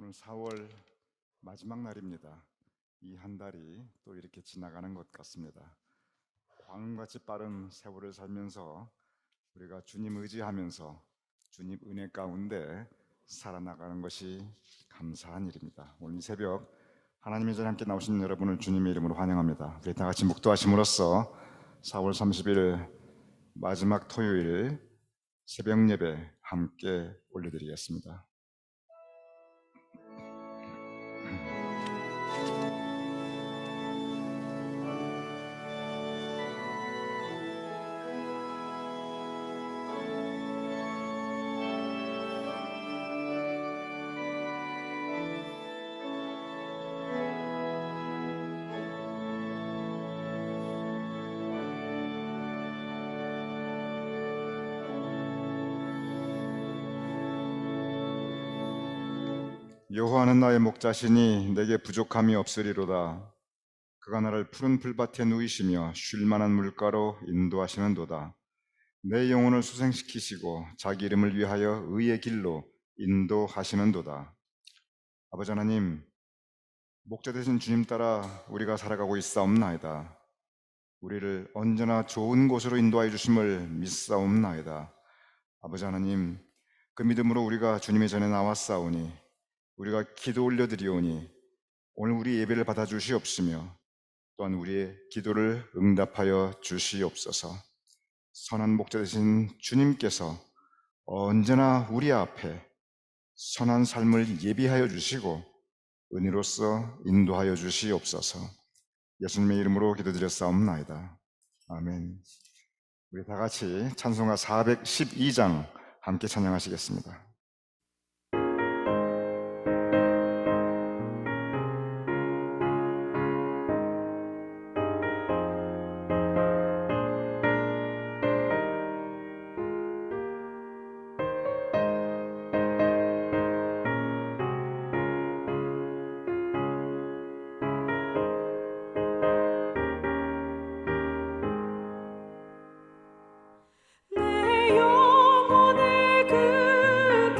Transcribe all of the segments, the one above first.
오늘 4월 마지막 날입니다. 이 한 달이 또 이렇게 지나가는 것 같습니다. 광음같이 빠른 세월을 살면서 우리가 주님 의지하면서 주님 은혜 가운데 살아나가는 것이 감사한 일입니다. 오늘 이 새벽 하나님의 전에 함께 나오신 여러분을 주님의 이름으로 환영합니다. 우리 다 같이 묵도하심으로써 4월 30일 마지막 토요일 새벽 예배 함께 올려드리겠습니다. 여호와는 나의 목자시니 내게 부족함이 없으리로다. 그가 나를 푸른 풀밭에 누이시며 쉴 만한 물가로 인도하시는도다. 내 영혼을 수생시키시고 자기 이름을 위하여 의의 길로 인도하시는도다. 아버지 하나님, 목자 되신 주님 따라 우리가 살아가고 있사옵나이다. 우리를 언제나 좋은 곳으로 인도하여 주심을 믿사옵나이다. 아버지 하나님, 그 믿음으로 우리가 주님의 전에 나왔사오니 우리가 기도 올려드리오니 오늘 우리 예배를 받아주시옵시며 또한 우리의 기도를 응답하여 주시옵소서. 선한 목자 되신 주님께서 언제나 우리 앞에 선한 삶을 예비하여 주시고 은혜로서 인도하여 주시옵소서. 예수님의 이름으로 기도드렸사옵나이다. 아멘. 우리 다 같이 찬송가 412장 함께 찬양하시겠습니다. 내 영혼의 그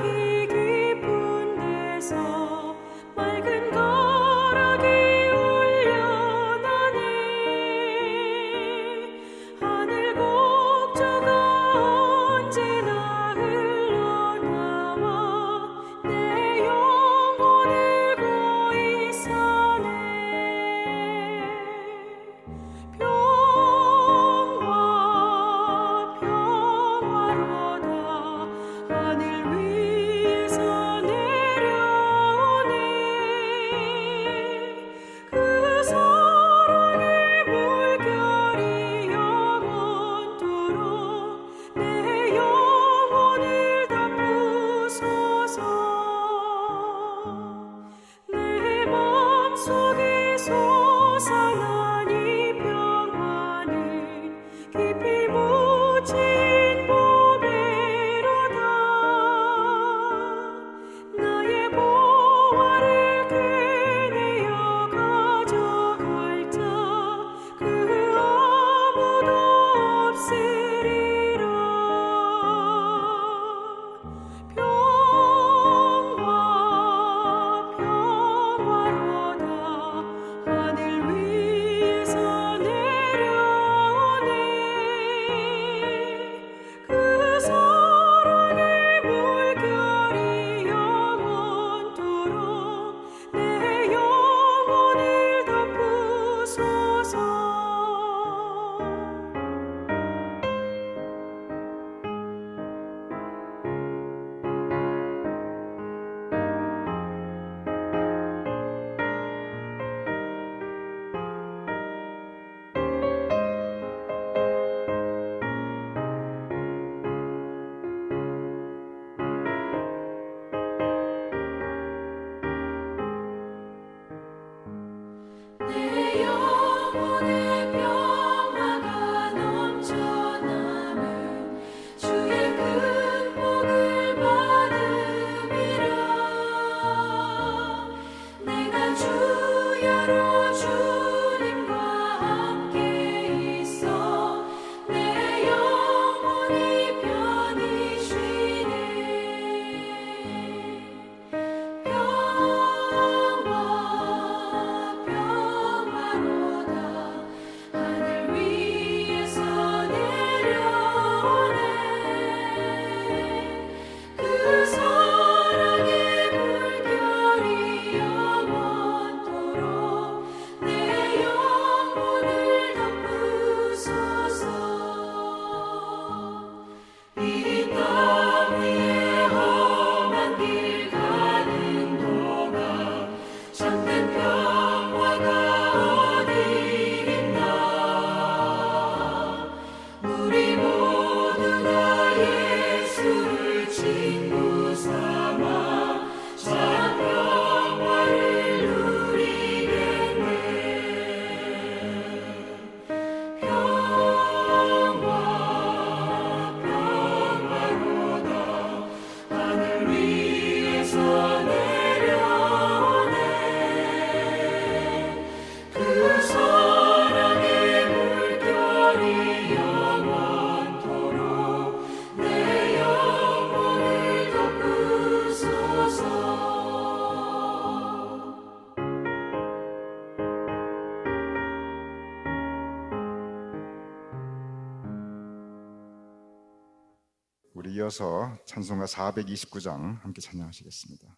우리 이어서 찬송가 429장 함께 찬양하시겠습니다.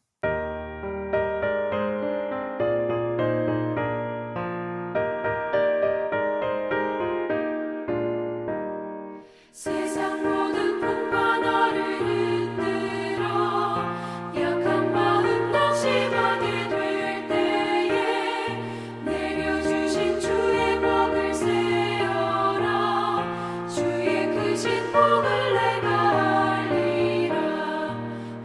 세상 모든 풍파 너를 흔들어 약한 마음 낙심하게 될 때에 내려주신 주의 복을 세어라. 주의 크신 복을 내가 알리라.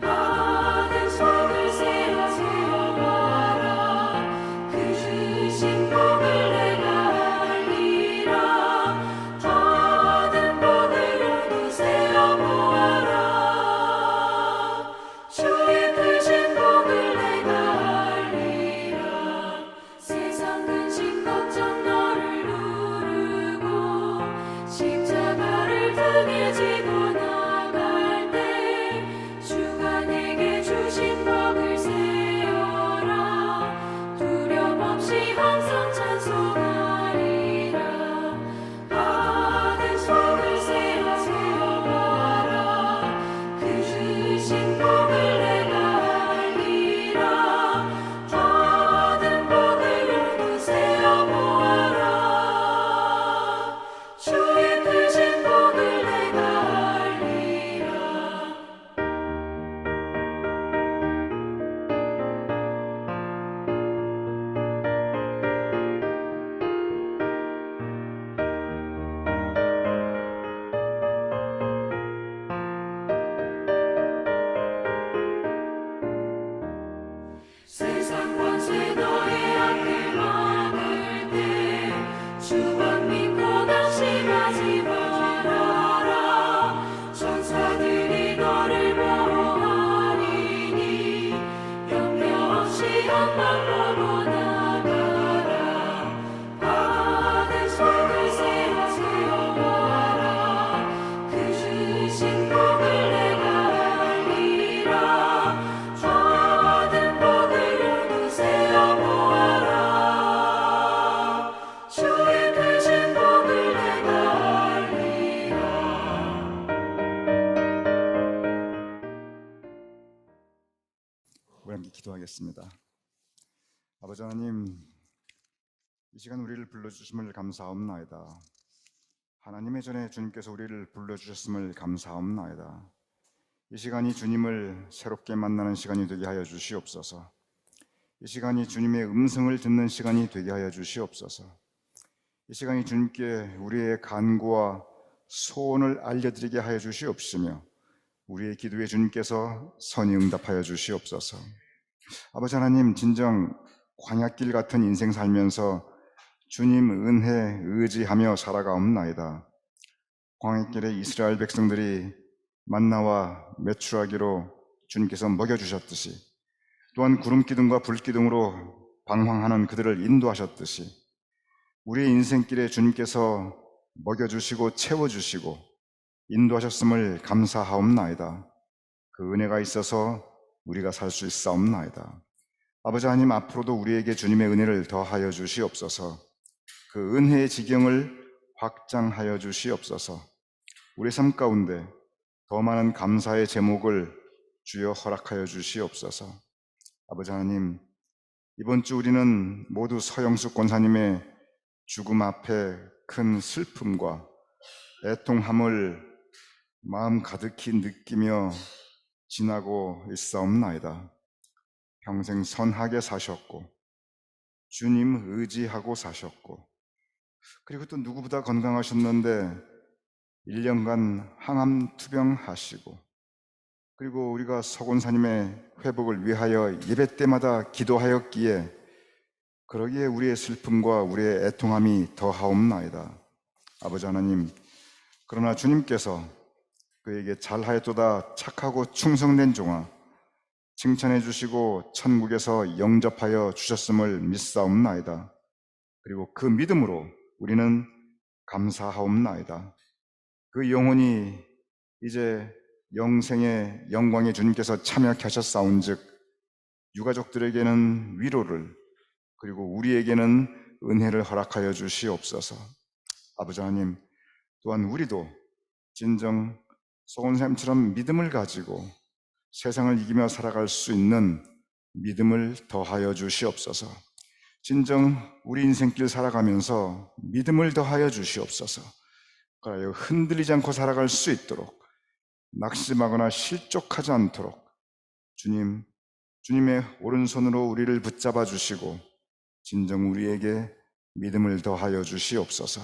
받은 속을 세어보아라. 그 주신 복을 내가 알리라. 받은 복을 모두 세어보아라. 주의 크신 복을 내가 알리라. 세상 근심 걱정 너를 누르고 십자가를 등에 지고 나갈 때 주가 내게 주신 복을 세어라. 두려움 없이 항상 찬송하리라. 받은 속을 세어보아라. 그 주신 복을 내가 알리라. 받은 복을 모두 세어보아라. 주의 크신 복을 내가 알리라. 세상 권세 너의 앞을 막을 때 주만 믿고 낙심하지 말아라. 천사들이 너를 보호하리니 염려 없이 앞만 보고 나가라. 받은 속을 세어보아라. 그 주신 복을 내가 알리라. 받은 복을 모두 세어보아라. 주의 크신 복을 내가 알리라. 우리 함께 기도하겠습니다. 아버지 하나님, 이 시간 우리를 불러주심을 감사옵나이다. 하나님의 전에 주님께서 우리를 불러주셨음을 감사옵나이다. 이 시간이 주님을 새롭게 만나는 시간이 되게 하여 주시옵소서. 이 시간이 주님의 음성을 듣는 시간이 되게 하여 주시옵소서. 이 시간이 주님께 우리의 간구와 소원을 알려드리게 하여 주시옵시며 우리의 기도에 주님께서 선히 응답하여 주시옵소서. 아버지 하나님, 진정 광야길 같은 인생 살면서 주님 은혜 의지하며 살아가옵나이다. 광야길에 이스라엘 백성들이 만나와 메추라기로 주님께서 먹여주셨듯이, 또한 구름기둥과 불기둥으로 방황하는 그들을 인도하셨듯이 우리의 인생길에 주님께서 먹여주시고 채워주시고 인도하셨음을 감사하옵나이다. 그 은혜가 있어서 우리가 살 수 있사옵나이다. 아버지 하나님, 앞으로도 우리에게 주님의 은혜를 더하여 주시옵소서. 그 은혜의 지경을 확장하여 주시옵소서. 우리 삶 가운데 더 많은 감사의 제목을 주여 허락하여 주시옵소서. 아버지 하나님, 이번 주 우리는 모두 서영숙 권사님의 죽음 앞에 큰 슬픔과 애통함을 마음 가득히 느끼며 지나고 있사옵나이다. 평생 선하게 사셨고 주님 의지하고 사셨고, 그리고 또 누구보다 건강하셨는데 1년간 항암 투병하시고, 그리고 우리가 서 권사님의 회복을 위하여 예배 때마다 기도하였기에 그러기에 우리의 슬픔과 우리의 애통함이 더하옵나이다. 아버지 하나님, 그러나 주님께서 그에게 잘하였도다 착하고 충성된 종아 칭찬해 주시고 천국에서 영접하여 주셨음을 믿사옵나이다. 그리고 그 믿음으로 우리는 감사하옵나이다. 그 영혼이 이제 영생의 영광에 주님께서 참여케 하셨사온즉 유가족들에게는 위로를, 그리고 우리에게는 은혜를 허락하여 주시옵소서. 아버지 하나님, 또한 우리도 진정 소원샘처럼 믿음을 가지고 세상을 이기며 살아갈 수 있는 믿음을 더하여 주시옵소서. 진정 우리 인생길 살아가면서 믿음을 더하여 주시옵소서. 그러하여 흔들리지 않고 살아갈 수 있도록, 낙심하거나 실족하지 않도록 주님의 오른손으로 우리를 붙잡아 주시고 진정 우리에게 믿음을 더하여 주시옵소서.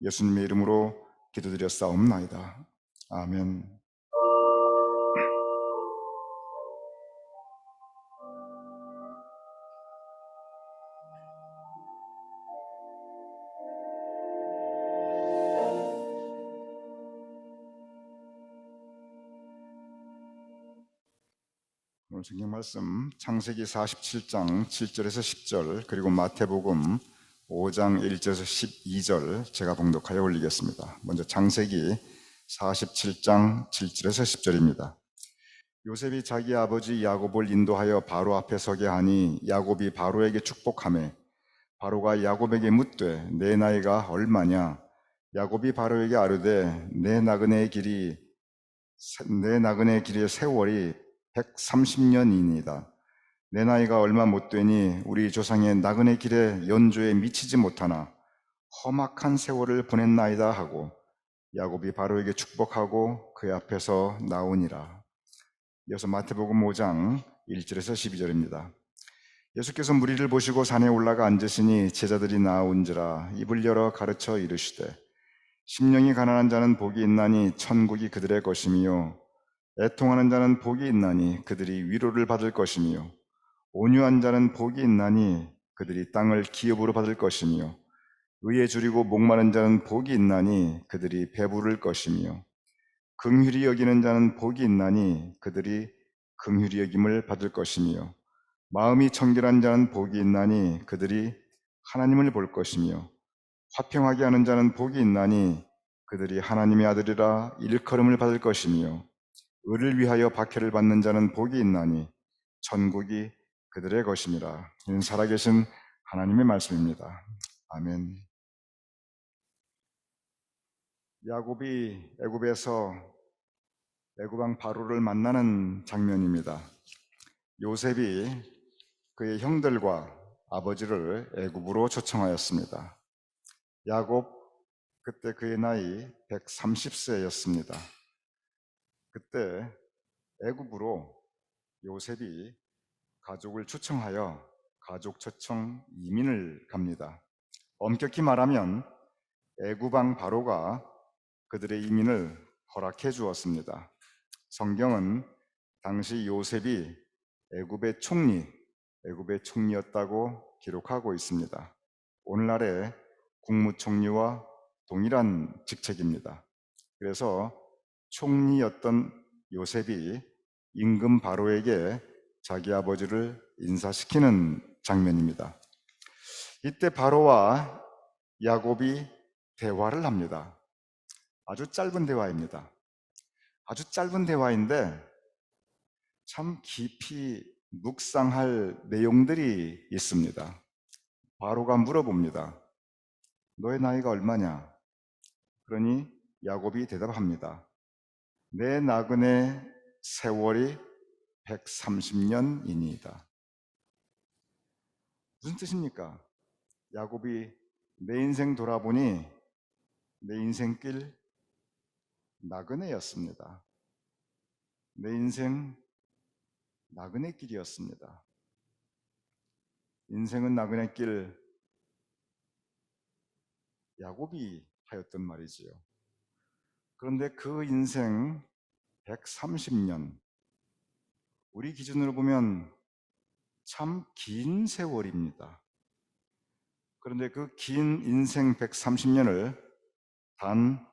예수님의 이름으로 기도드렸사옵나이다. 아멘. 오늘 성경 말씀 창세기 47장 7절에서 10절, 그리고 마태복음 5장 1절에서 12절 제가 봉독하여 올리겠습니다. 먼저 창세기 47장 7절에서 10절입니다. 요셉이 자기 아버지 야곱을 인도하여 바로 앞에 서게 하니 야곱이 바로에게 축복하매 바로가 야곱에게 묻되 내 나이가 얼마냐? 야곱이 바로에게 아뢰되 내 나그네의 길이의 세월이 130년이니이다. 내 나이가 얼마 못 되니 우리 조상의 나그네 길에 연조에 미치지 못하나 험악한 세월을 보냈나이다 하고 야곱이 바로에게 축복하고 그의 앞에서 나오니라. 이어서 마태복음 5장 1절에서 12절입니다. 예수께서 무리를 보시고 산에 올라가 앉으시니 제자들이 나온지라 입을 열어 가르쳐 이르시되 심령이 가난한 자는 복이 있나니 천국이 그들의 것이며 애통하는 자는 복이 있나니 그들이 위로를 받을 것이며 온유한 자는 복이 있나니 그들이 땅을 기업으로 받을 것이며 의에 줄이고 목마른 자는 복이 있나니 그들이 배부를 것이며 긍휼히 여기는 자는 복이 있나니 그들이 긍휼히 여김을 받을 것이며 마음이 청결한 자는 복이 있나니 그들이 하나님을 볼 것이며 화평하게 하는 자는 복이 있나니 그들이 하나님의 아들이라 일컬음을 받을 것이며 의를 위하여 박해를 받는 자는 복이 있나니 천국이 그들의 것임이라. 이는 살아계신 하나님의 말씀입니다. 아멘. 야곱이 애굽에서 애굽왕 바로를 만나는 장면입니다. 요셉이 그의 형들과 아버지를 애굽으로 초청하였습니다. 야곱, 그때 그의 나이 130세였습니다. 그때 애굽으로 요셉이 가족을 초청하여 가족 초청 이민을 갑니다. 엄격히 말하면 애굽왕 바로가 그들의 이민을 허락해 주었습니다. 성경은 당시 요셉이 애굽의 총리였다고 기록하고 있습니다. 오늘날의 국무총리와 동일한 직책입니다. 그래서 총리였던 요셉이 임금 바로에게 자기 아버지를 인사시키는 장면입니다. 이때 바로와 야곱이 대화를 합니다. 아주 짧은 대화입니다. 아주 짧은 대화인데 참 깊이 묵상할 내용들이 있습니다. 바로가 물어봅니다. 너의 나이가 얼마냐? 그러니 야곱이 대답합니다. 내 나그네 세월이 130년이니이다. 무슨 뜻입니까? 야곱이 내 인생 돌아보니 내 인생길 나그네였습니다. 내 인생 나그네 길이었습니다. 인생은 나그네 길, 야곱이 하였던 말이지요. 그런데 그 인생 130년, 우리 기준으로 보면 참 긴 세월입니다. 그런데 그 긴 인생 130년을 단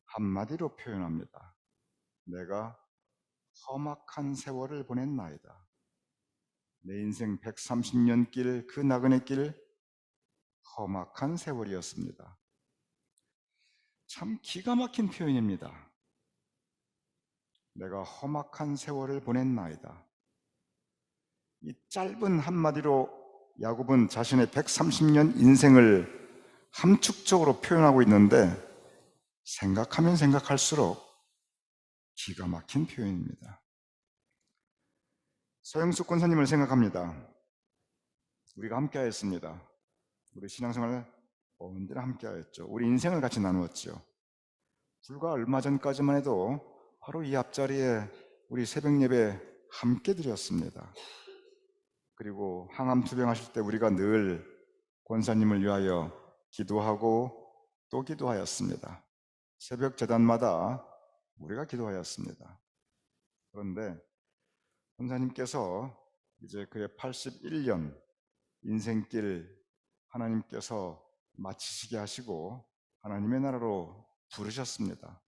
한마디로 표현합니다. 내가 험악한 세월을 보냈나이다. 내 인생 130년 길, 그 나그네 길, 험악한 세월이었습니다. 참 기가 막힌 표현입니다. 내가 험악한 세월을 보냈나이다. 이 짧은 한마디로 야곱은 자신의 130년 인생을 함축적으로 표현하고 있는데 생각하면 생각할수록 기가 막힌 표현입니다. 서영숙 권사님을 생각합니다. 우리가 함께 하였습니다. 우리 신앙생활 언제나 함께 하였죠. 우리 인생을 같이 나누었죠. 불과 얼마 전까지만 해도 바로 이 앞자리에 우리 새벽 예배 함께 드렸습니다. 그리고 항암 투병하실 때 우리가 늘 권사님을 위하여 기도하고 또 기도하였습니다. 새벽 제단마다 우리가 기도하였습니다. 그런데 권사님께서 이제 그의 81년 인생길 하나님께서 마치시게 하시고 하나님의 나라로 부르셨습니다.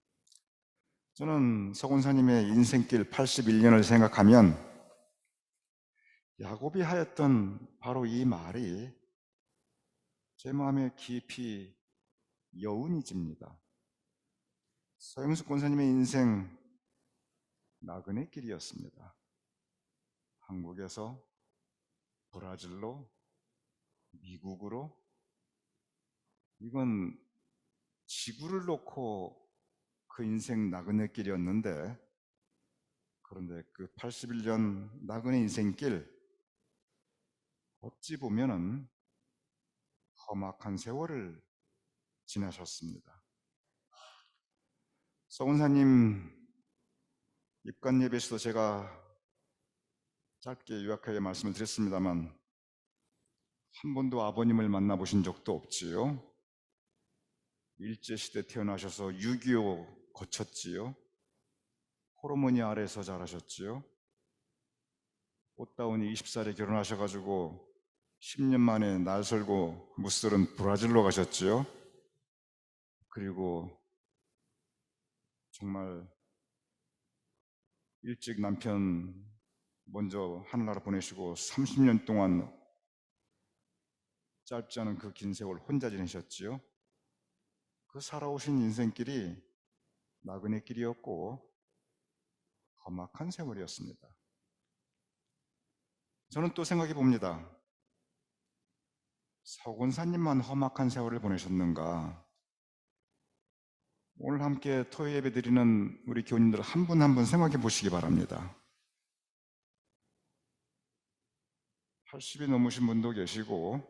저는 서 권사님의 인생길 81년을 생각하면 야곱이 하였던 바로 이 말이 제 마음에 깊이 여운이 집니다. 서영숙 권사님의 인생 나그네 길이었습니다. 한국에서 브라질로, 미국으로, 이건 지구를 놓고 그 인생 나그네 길이었는데, 그런데 그 81년 나그네 인생길 어찌 보면은 험악한 세월을 지나셨습니다. 서 권사님 입관 예배에서도 제가 짧게 요약하여 말씀을 드렸습니다만 한 번도 아버님을 만나보신 적도 없지요. 일제시대 태어나셔서 6.25 거쳤지요. 호르몬이 아래에서 자라셨지요. 꽃다운이 20살에 결혼하셔가지고 10년 만에 날 설고 무슬은 브라질로 가셨지요. 그리고 정말 일찍 남편 먼저 하늘나라 보내시고 30년 동안 짧지 않은 그 긴 세월 혼자 지내셨지요. 그 살아오신 인생길이 나그네 길이었고 험악한 세월이었습니다. 저는 또 생각해 봅니다. 서 권사님만 험악한 세월을 보내셨는가? 오늘 함께 토요 예배 드리는 우리 교인들 한 분 한 분 생각해 보시기 바랍니다. 80이 넘으신 분도 계시고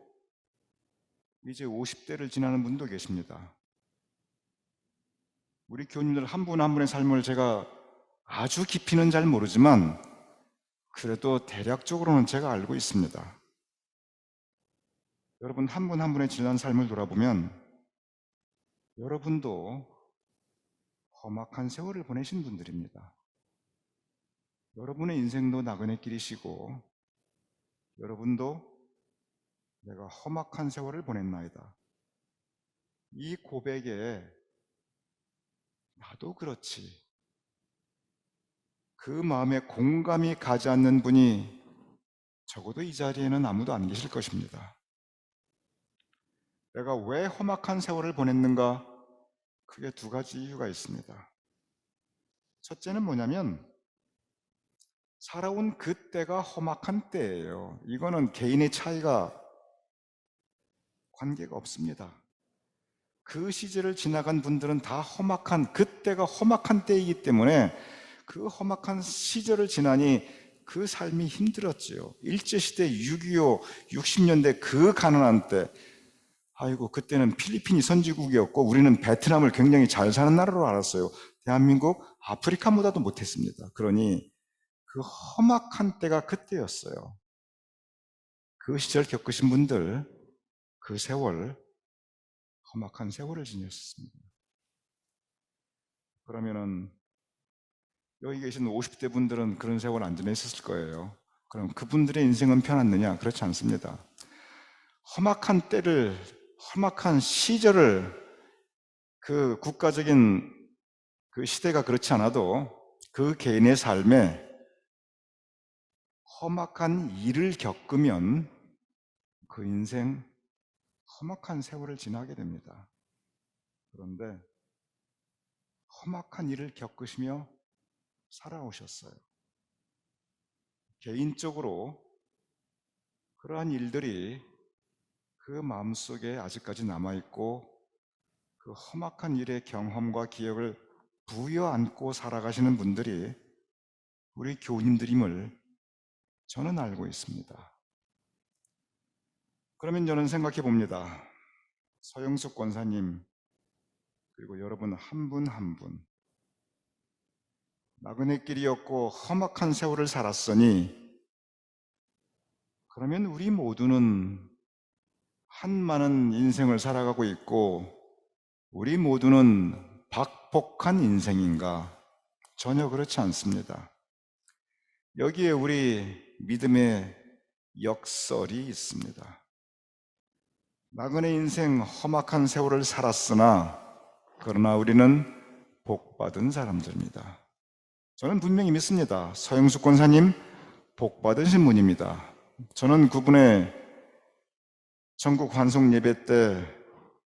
이제 50대를 지나는 분도 계십니다. 우리 교인들 한 분 한 분의 삶을 제가 아주 깊이는 잘 모르지만 그래도 대략적으로는 제가 알고 있습니다. 여러분 한 분 한 분의 지난 삶을 돌아보면 여러분도 험악한 세월을 보내신 분들입니다. 여러분의 인생도 나그네 길이시고 여러분도 내가 험악한 세월을 보냈나이다. 이 고백에 나도 그렇지. 그 마음에 공감이 가지 않는 분이 적어도 이 자리에는 아무도 안 계실 것입니다. 내가 왜 험악한 세월을 보냈는가? 크게 두 가지 이유가 있습니다. 첫째는 뭐냐면 살아온 그 때가 험악한 때예요. 이거는 개인의 차이가 관계가 없습니다. 그 시절을 지나간 분들은 다 험악한 그때가 험악한 때이기 때문에 그 험악한 시절을 지나니 그 삶이 힘들었지요. 일제시대 6.25, 60년대 그 가난한 때, 아이고 그때는 필리핀이 선진국이었고 우리는 베트남을 굉장히 잘 사는 나라로 알았어요. 대한민국 아프리카보다도 못했습니다. 그러니 그 험악한 때가 그때였어요. 그 시절 겪으신 분들 그 세월 험악한 세월을 지녔습니다. 그러면은 여기 계신 50대 분들은 그런 세월 안 지냈을 거예요. 그럼 그분들의 인생은 편했느냐? 그렇지 않습니다. 험악한 때를, 험악한 시절을 그 국가적인 그 시대가 그렇지 않아도 그 개인의 삶에 험악한 일을 겪으면 그 인생 험악한 세월을 지나게 됩니다. 그런데 험악한 일을 겪으시며 살아오셨어요. 개인적으로 그러한 일들이 그 마음속에 아직까지 남아있고 그 험악한 일의 경험과 기억을 부여안고 살아가시는 분들이 우리 교우님들임을 저는 알고 있습니다. 그러면 저는 생각해 봅니다. 서영숙 권사님, 그리고 여러분 한 분 한 분, 나그네 길이었고 험악한 세월을 살았으니, 그러면 우리 모두는 한많은 인생을 살아가고 있고 우리 모두는 박복한 인생인가? 전혀 그렇지 않습니다. 여기에 우리 믿음의 역설이 있습니다. 나그네 인생 험악한 세월을 살았으나 그러나 우리는 복받은 사람들입니다. 저는 분명히 믿습니다. 서영숙 권사님 복받으신 분입니다. 저는 그분의 전국 환송 예배 때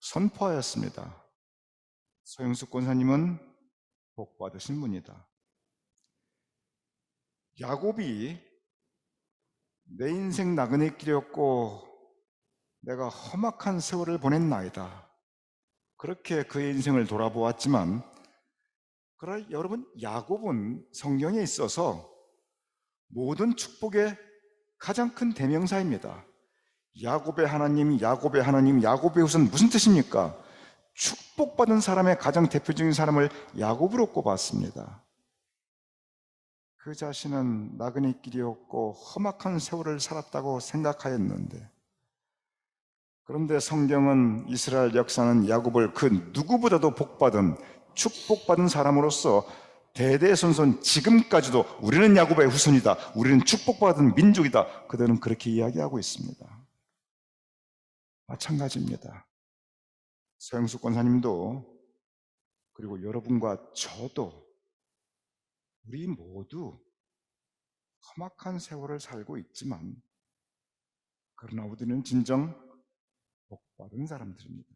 선포하였습니다. 서영숙 권사님은 복받으신 분이다. 야곱이 내 인생 나그네 길이었고 내가 험악한 세월을 보냈나이다. 그렇게 그의 인생을 돌아보았지만, 그러나 여러분, 야곱은 성경에 있어서 모든 축복의 가장 큰 대명사입니다. 야곱의 하나님, 야곱의 하나님, 야곱의 후손 무슨 뜻입니까? 축복받은 사람의 가장 대표적인 사람을 야곱으로 꼽았습니다. 그 자신은 나그네 길이었고 험악한 세월을 살았다고 생각하였는데, 그런데 성경은 이스라엘 역사는 야곱을 그 누구보다도 복받은 축복받은 사람으로서 대대손손 지금까지도 우리는 야곱의 후손이다, 우리는 축복받은 민족이다, 그들은 그렇게 이야기하고 있습니다. 마찬가지입니다. 서영숙 권사님도, 그리고 여러분과 저도, 우리 모두 험악한 세월을 살고 있지만 그러나 우리는 진정 복받은 사람들입니다.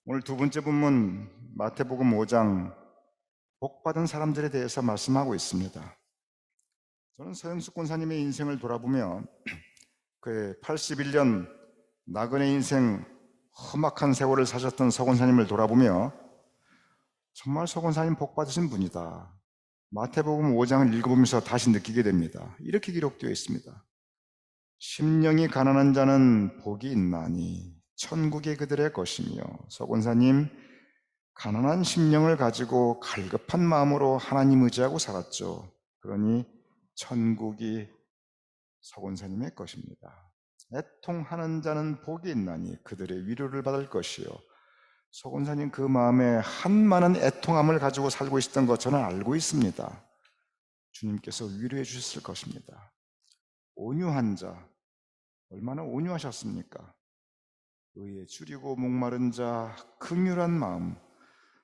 오늘 두 번째 본문 마태복음 5장 복받은 사람들에 대해서 말씀하고 있습니다. 저는 서영숙 권사님의 인생을 돌아보며 그의 81년 나그네 인생 험악한 세월을 사셨던 서 권사님을 돌아보며 정말 서 권사님 복받으신 분이다, 마태복음 5장을 읽어보면서 다시 느끼게 됩니다. 이렇게 기록되어 있습니다. 심령이 가난한 자는 복이 있나니 천국이 그들의 것이며, 서 권사님 가난한 심령을 가지고 갈급한 마음으로 하나님 의지하고 살았죠. 그러니 천국이 서 권사님의 것입니다. 애통하는 자는 복이 있나니 그들의 위로를 받을 것이요. 서 권사님 그 마음에 한많은 애통함을 가지고 살고 있었던 것 저는 알고 있습니다. 주님께서 위로해 주셨을 것입니다. 온유한 자, 얼마나 온유하셨습니까? 의에 줄이고 목마른 자, 긍휼한 마음,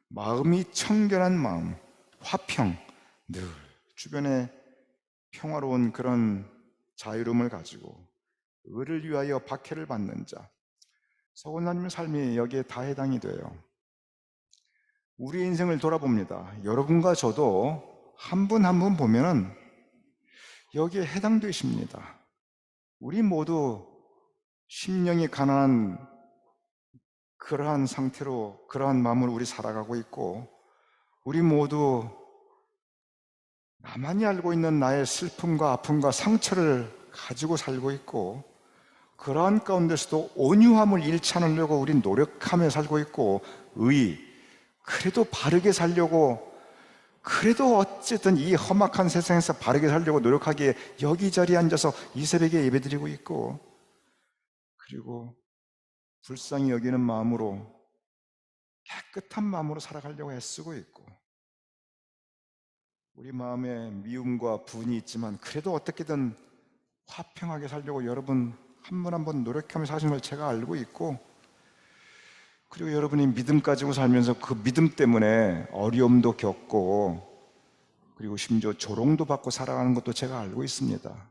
마음이 청결한 마음, 화평, 늘 주변에 평화로운 그런 자유로움을 가지고 의를 위하여 박해를 받는 자, 서 권사님의 삶이 여기에 다 해당이 돼요. 우리 인생을 돌아봅니다. 여러분과 저도 한 분 한 분 보면은 여기에 해당되십니다. 우리 모두 심령이 가난한 그러한 상태로, 그러한 마음으로 우리 살아가고 있고, 우리 모두 나만이 알고 있는 나의 슬픔과 아픔과 상처를 가지고 살고 있고, 그러한 가운데서도 온유함을 잃지 않으려고 우린 노력하며 살고 있고, 그래도 바르게 살려고, 그래도 어쨌든 이 험악한 세상에서 바르게 살려고 노력하기에 여기저기 앉아서 이 새벽에 예배드리고 있고, 그리고 불쌍히 여기는 마음으로, 깨끗한 마음으로 살아가려고 애쓰고 있고, 우리 마음에 미움과 분이 있지만 그래도 어떻게든 화평하게 살려고 여러분 한 분 한 분 노력하며 사시는 걸 제가 알고 있고, 그리고 여러분이 믿음 가지고 살면서 그 믿음 때문에 어려움도 겪고, 그리고 심지어 조롱도 받고 살아가는 것도 제가 알고 있습니다.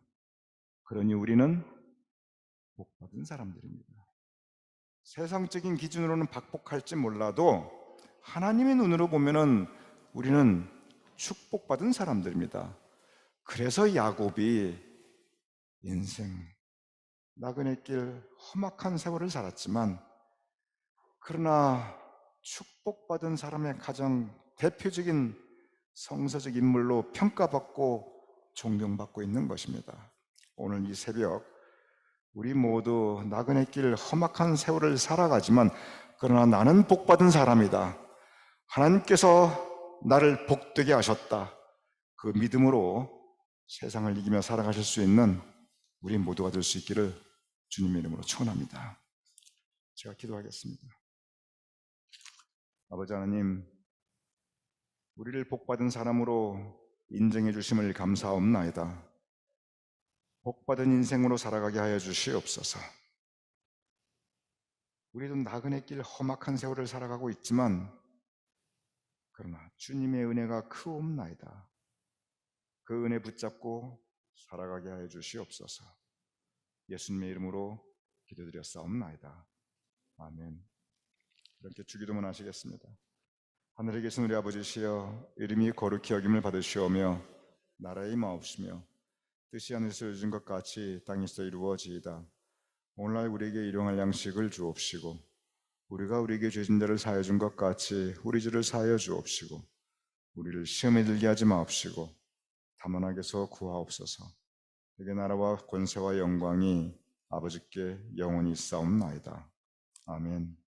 그러니 우리는 복받은 사람들입니다. 세상적인 기준으로는 박복할지 몰라도 하나님의 눈으로 보면은 우리는 축복받은 사람들입니다. 그래서 야곱이 인생 나그네 길 험악한 세월을 살았지만, 그러나 축복받은 사람의 가장 대표적인 성서적 인물로 평가받고 존경받고 있는 것입니다. 오늘 이 새벽 우리 모두 나그네 길 험악한 세월을 살아가지만 그러나 나는 복받은 사람이다. 하나님께서 나를 복되게 하셨다. 그 믿음으로 세상을 이기며 살아가실 수 있는 우리 모두가 될 수 있기를 주님의 이름으로 축원합니다. 제가 기도하겠습니다. 아버지 하나님, 우리를 복받은 사람으로 인정해 주심을 감사옵나이다. 복받은 인생으로 살아가게 하여 주시옵소서. 우리도 나그네 길 험악한 세월을 살아가고 있지만 그러나 주님의 은혜가 크옵나이다. 그 은혜 붙잡고 살아가게 하여 주시옵소서. 예수님의 이름으로 기도드렸사옵나이다. 아멘. 이렇게 주기도문 하시겠습니다. 하늘에 계신 우리 아버지시여, 이름이 거룩히 여김을 받으시오며 나라의 임하옵시며 뜻이 하늘에서 이루어진 것 같이 땅에서 이루어지이다. 오늘날 우리에게 일용할 양식을 주옵시고 우리가 우리에게 죄진 자를 사하여 준 것 같이 우리 죄를 사하여 주옵시고 우리를 시험에 들게 하지 마옵시고 다만 악에서 구하옵소서. 내게 나라와 권세와 영광이 아버지께 영원히 있사옵나이다. 아멘.